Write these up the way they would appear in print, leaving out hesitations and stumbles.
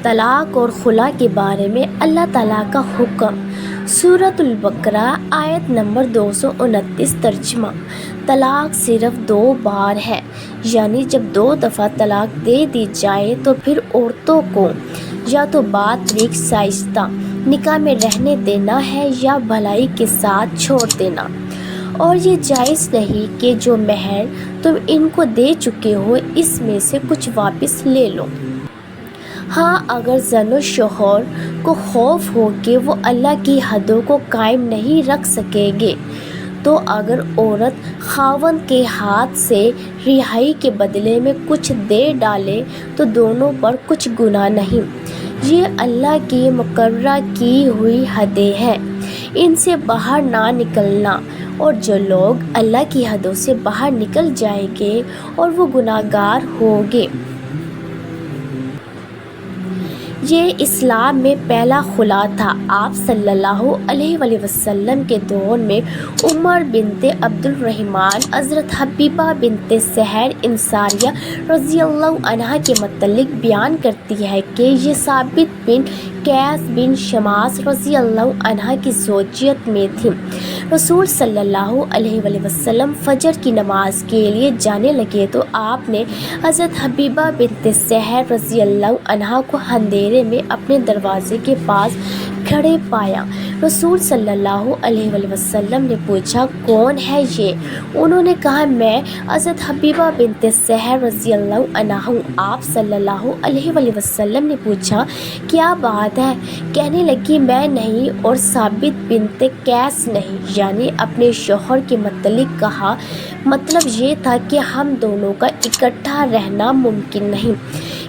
طلاق اور خلا کے بارے میں اللہ تعالیٰ کا حکم۔ سورۃ البقرہ آیت نمبر 229 ترجمہ: طلاق صرف 2 بار ہے، یعنی جب 2 دفعہ طلاق دے دی جائے تو پھر عورتوں کو یا تو بعد طریق شائستہ نکاح میں رہنے دینا ہے یا بھلائی کے ساتھ چھوڑ دینا، اور یہ جائز نہیں کہ جو مہر تم ان کو دے چکے ہو اس میں سے کچھ واپس لے لو۔ ہاں، اگر زن و شوہر کو خوف ہو کہ وہ اللہ کی حدوں کو قائم نہیں رکھ سکیں گے تو اگر عورت خاوند کے ہاتھ سے رہائی کے بدلے میں کچھ دے ڈالے تو دونوں پر کچھ گناہ نہیں۔ یہ اللہ کی مقررہ کی ہوئی حدیں ہیں، ان سے باہر نہ نکلنا، اور جو لوگ اللہ کی حدوں سے باہر نکل جائیں گے اور وہ گناہ گار ہوں گے۔ یہ اسلام میں پہلا خلا تھا۔ آپ صلی اللہ علیہ وآلہ وسلم کے دور میں عمر بنت عبد الرحمن حضرت حبیبہ بنت سہر انصاریہ رضی اللہ عنہا کے متعلق بیان کرتی ہے کہ یہ ثابت بن قیس بن شماس رضی اللہ عنہا کی زوجیت میں تھی۔ رسول صلی اللہ علیہ وآلہ وسلم فجر کی نماز کے لیے جانے لگے تو آپ نے حضرت حبیبہ بنت سہر رضی اللہ عنہا کو اندھیرے میں اپنے دروازے کے پاس کھڑے پایا۔ رسول صلی اللہ علیہ وآلہ وسلم نے پوچھا، کون ہے یہ؟ انہوں نے کہا، میں حضرت حبیبہ بنت سہر رضی اللہ عنہا ہوں۔ آپ صلی اللہ علیہ وآلہ وسلم نے پوچھا، کیا بات ہے؟ کہنے لگی، میں نہیں اور ثابت بنت قیس نہیں، یعنی اپنے شوہر کے متعلق کہا۔ مطلب یہ تھا کہ ہم دونوں کا اکٹھا رہنا ممکن نہیں۔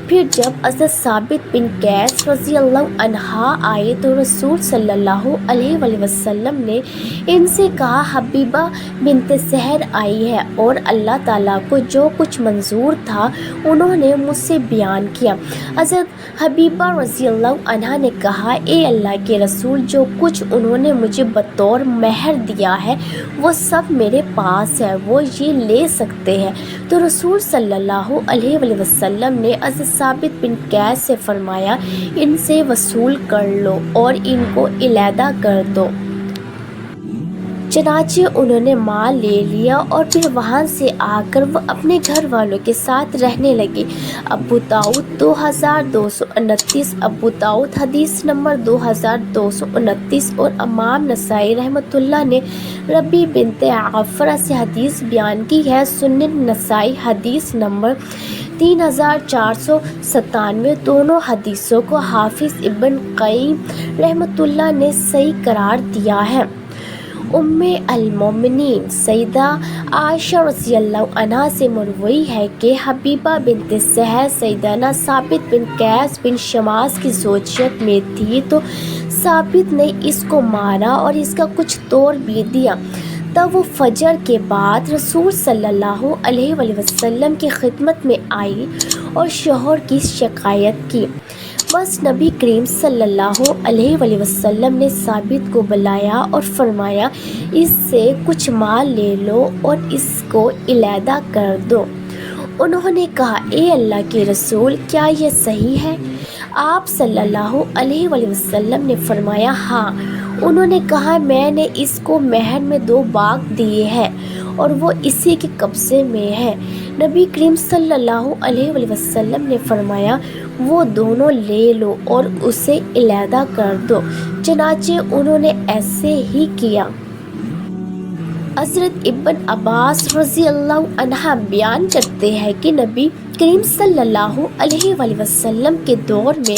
پھر جب حضرت ثابت بن قیس رضی اللہ عنہا آئے تو رسول صلی اللہ علیہ وآلہ وسلم نے ان سے کہا، حبیبہ بنت سہر آئی ہے، اور اللہ تعالیٰ کو جو کچھ منظور تھا انہوں نے مجھ سے بیان کیا۔ حضرت حبیبہ رضی اللہ عنہا نے کہا، اے اللہ کے رسول، جو کچھ انہوں نے مجھے بطور مہر دیا ہے وہ سب میرے پاس ہے، وہ یہ لے سکتے ہیں۔ تو رسول صلی اللہ علیہ وآلہ وسلم نے حضرت ثابت بن قیس سے فرمایا، ان سے وصول کر لو اور ان کو علیحدہ کر دو۔ چنانچہ انہوں نے مال لے لیا اور پھر وہاں سے آ کر وہ اپنے گھر والوں کے ساتھ رہنے لگے۔ ابو داؤد 2229، ابو داؤد حدیث نمبر 2229، اور امام نسائی رحمۃ اللہ نے ربیع بنت عافرہ سے حدیث بیان کی ہے۔ سنن نسائی حدیث نمبر 3497۔ دونوں حدیثوں کو حافظ ابن قیم رحمۃ اللہ نے صحیح قرار دیا ہے۔ ام المومنین سیدہ عائشہ رضی اللہ عنہا سے مروی ہے کہ حبیبہ بنت سہر سیدنا ثابت بن قیس بن شماس کی زوجیت میں تھی تو ثابت نے اس کو مارا اور اس کا کچھ توڑ بھی دیا۔ تب وہ فجر کے بعد رسول صلی اللہ علیہ وآلہ وسلم کی خدمت میں آئی اور شوہر کی شکایت کی۔ بس نبی کریم صلی اللہ علیہ وآلہ وسلم نے ثابت کو بلایا اور فرمایا، اس سے کچھ مال لے لو اور اس کو علیحدہ کر دو۔ انہوں نے کہا، اے اللہ کے رسول، کیا یہ صحیح ہے؟ آپ صلی اللہ علیہ وآلہ وسلم نے فرمایا، ہاں۔ انہوں نے کہا، میں نے اس کو مہر میں 2 باغ دیے ہیں اور وہ اسی کے قبضے میں ہے۔ نبی کریم صلی اللہ علیہ وآلہ وسلم نے فرمایا، وہ دونوں لے لو اور اسے علیحدہ کر دو۔ چنانچہ انہوں نے ایسے ہی کیا۔ حضرت ابن عباس رضی اللہ عنہ بیان کرتے ہیں کہ نبی کریم صلی اللہ علیہ وآلہ وسلم کے دور میں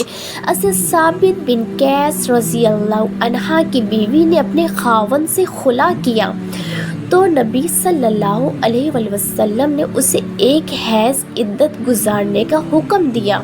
حضرت ثابت بن قیس رضی اللہ عنہ کی بیوی نے اپنے خاوند سے خلا کیا تو نبی صلی اللہ علیہ وآلہ وسلم نے اسے 1 حیض عدت گزارنے کا حکم دیا۔